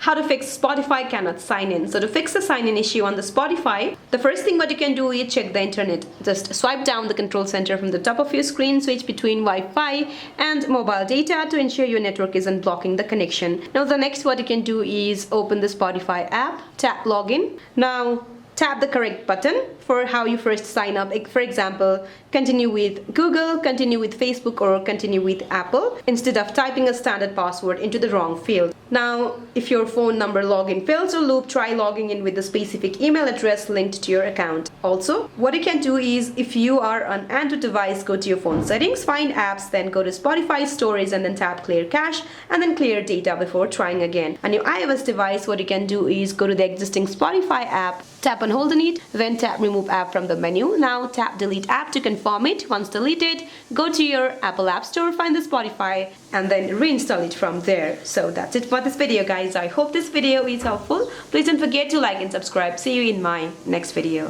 how to fix Spotify cannot sign in. So to fix the sign in issue on the Spotify, the first thing what you can do is check the internet. Just swipe down the control center from the top of your screen, switch between Wi-Fi and mobile data to ensure your network isn't blocking the connection. Now the next what you can do is open the Spotify app, tap login. Now tap the correct button for how you first sign up. For example, continue with Google, continue with Facebook, or continue with Apple, instead of typing a standard password into the wrong field. Now, if your phone number login fails to loop, try logging in with the specific email address linked to your account. Also, what you can do is, if you are on Android device, go to your phone settings, find apps, then go to Spotify storage and then tap clear cache and then clear data before trying again. On your iOS device, what you can do is go to the existing Spotify app, tap and hold on it, then tap remove app from the menu. Now tap delete app to confirm it. Once deleted, go to your Apple App Store, find the Spotify and then reinstall it from there. So that's it for this video, guys. I hope this video is helpful. Please don't forget to like and subscribe. See you in my next video.